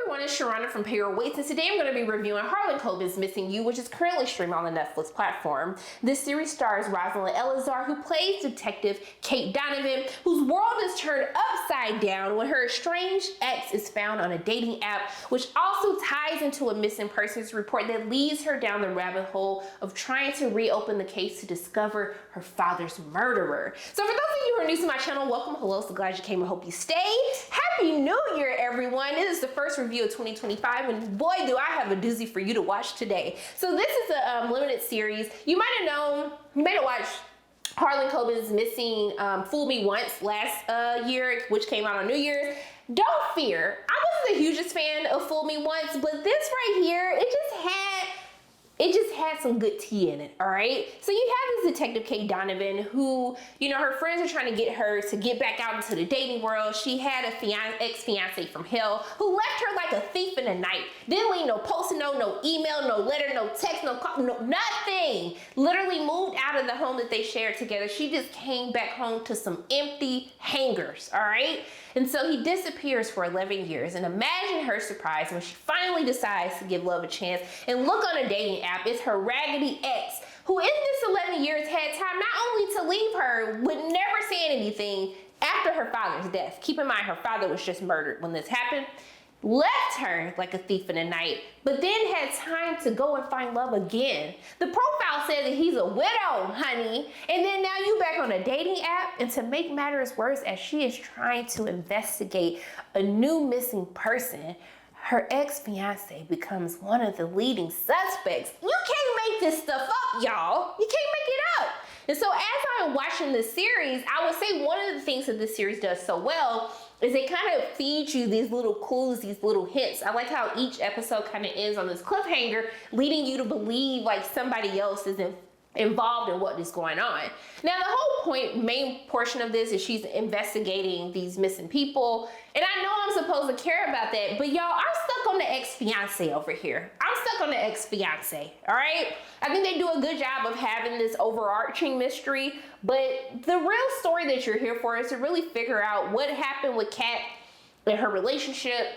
everyone, it's Sharona from Payroll Waits, and today I'm going to be reviewing Harlan Coben's Missing You, which is currently streaming on the Netflix platform. This series stars Rosalind Elizar, who plays Detective Kate Donovan, whose world is turned upside down when her estranged ex is found on a dating app, which also ties into a missing persons report that leads her down the rabbit hole of trying to reopen the case to discover her father's murderer. So for those of you who are new to my channel, welcome, hello, so glad you came, I hope you stay. Happy New Year, everyone. This is the first review of 2025, and boy, do I have a doozy for you to watch today. So this is a limited series. You might have known, you might have watched Harlan Coben's Missing Fool Me Once last year, which came out on New Year's. Don't fear, I wasn't the hugest fan of Fool Me Once, but this right here, it just had some good tea in it, all right? So you have this Detective Kate Donovan who, you know, her friends are trying to get her to get back out into the dating world. She had a ex-fiance from hell who left her like a thief in the night. Didn't leave no post-it note, no email, no letter, no text, no call, no nothing. Literally moved out of the home that they shared together. She just came back home to some empty hangers, all right? And so he disappears for 11 years. And imagine her surprise when she finally decides to give love a chance and look on a dating app. It's her raggedy ex, who in this 11 years had time not only to leave her with never saying anything after her father's death. Keep in mind, her father was just murdered when this happened. Left her like a thief in the night, but then had time to go and find love again. The profile says that he's a widow, honey. And then now you back on a dating app, and to make matters worse, as she is trying to investigate a new missing person, her ex-fiance becomes one of the leading suspects. You can't make this stuff up, y'all. You can't make it up. And so as I'm watching this series, I would say one of the things that this series does so well is it kind of feeds you these little clues, these little hints. I like how each episode kind of ends on this cliffhanger, leading you to believe like somebody else is involved in what is going on. Now, the whole main portion of this is she's investigating these missing people. And I know I'm supposed to care about that, but y'all, I'm stuck on the ex-fiance over here. I'm stuck on the ex-fiance, all right? I think they do a good job of having this overarching mystery, but the real story that you're here for is to really figure out what happened with Kat and her relationship.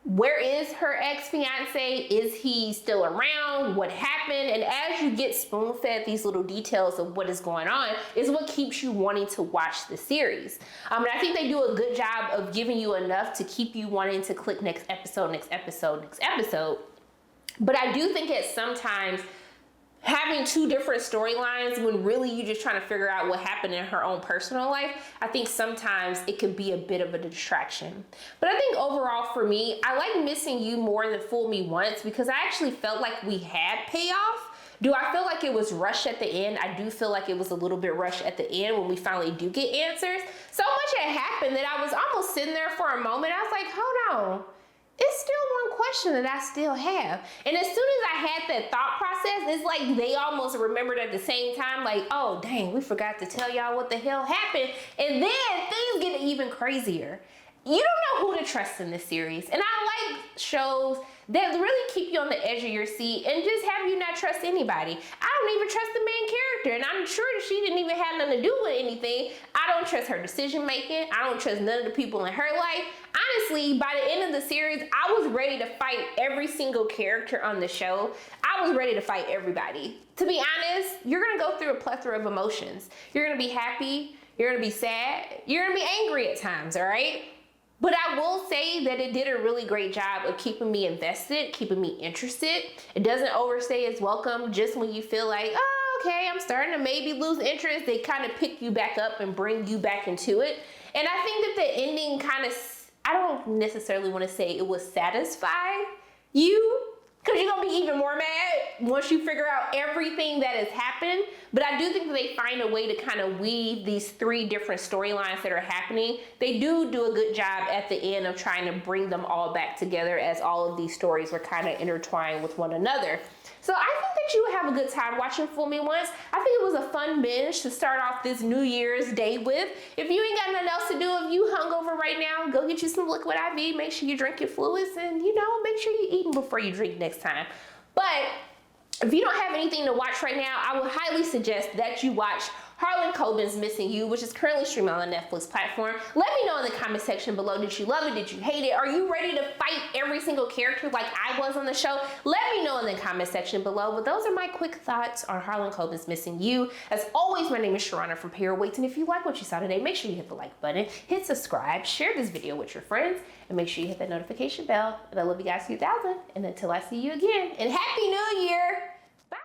Where is her ex-fiance? Is he still around? What happened? And as you get spoon-fed these little details of what is going on is what keeps you wanting to watch the series. And I think they do a good job of giving you enough to keep you wanting to click next episode, next episode, next episode. But I do think that sometimes having two different storylines when really you're just trying to figure out what happened in her own personal life, I think sometimes it could be a bit of a distraction. But I think overall for me, I like Missing You more than Fool Me Once because I actually felt like we had payoff. Do I feel like it was rushed at the end? I do feel like it was a little bit rushed at the end when we finally do get answers. So much had happened that I was almost sitting there for a moment. I was like, hold on. It's still one question that I still have. And as soon as I had that thought process, it's like they almost remembered at the same time, like, oh, dang, we forgot to tell y'all what the hell happened. And then things get even crazier. You don't know who to trust in this series. And I like shows that really keep you on the edge of your seat and just have you not trust anybody. I don't even trust the main character, and I'm sure that she didn't even have nothing to do with anything. I don't trust her decision making. I don't trust none of the people in her life. Honestly, by the end of the series, I was ready to fight every single character on the show. I was ready to fight everybody. To be honest, you're gonna go through a plethora of emotions. You're gonna be happy, you're gonna be sad, you're gonna be angry at times, all right? But I will say that it did a really great job of keeping me invested, keeping me interested. It doesn't overstay its welcome just when you feel like, oh, okay, I'm starting to maybe lose interest. They kind of pick you back up and bring you back into it. And I think that the ending kind of, I don't necessarily want to say it will satisfy you, because you're going to be even more mad once you figure out everything that has happened. But I do think that they find a way to kind of weave these three different storylines that are happening. They do a good job at the end of trying to bring them all back together as all of these stories are kind of intertwined with one another. So I think that you would have a good time watching Fool Me Once. I think it was a fun binge to start off this New Year's Day with. If you ain't got nothing else to do, if you hungover right now, go get you some Liquid IV. Make sure you drink your fluids and, you know, make sure you're eating before you drink next time. But if you don't have anything to watch right now, I would highly suggest that you watch Harlan Coben's Missing You, which is currently streaming on the Netflix platform. Let me know in the comment section below, did you love it? Did you hate it? Are you ready to fight every single character like I was on the show? Let me know in the comment section below. But those are my quick thoughts on Harlan Coben's Missing You. As always, my name is Sharana from Pair Waits, and if you like what you saw today, make sure you hit the like button, hit subscribe, share this video with your friends, and make sure you hit that notification bell. And I love you guys 2000. And until I see you again, and Happy New Year!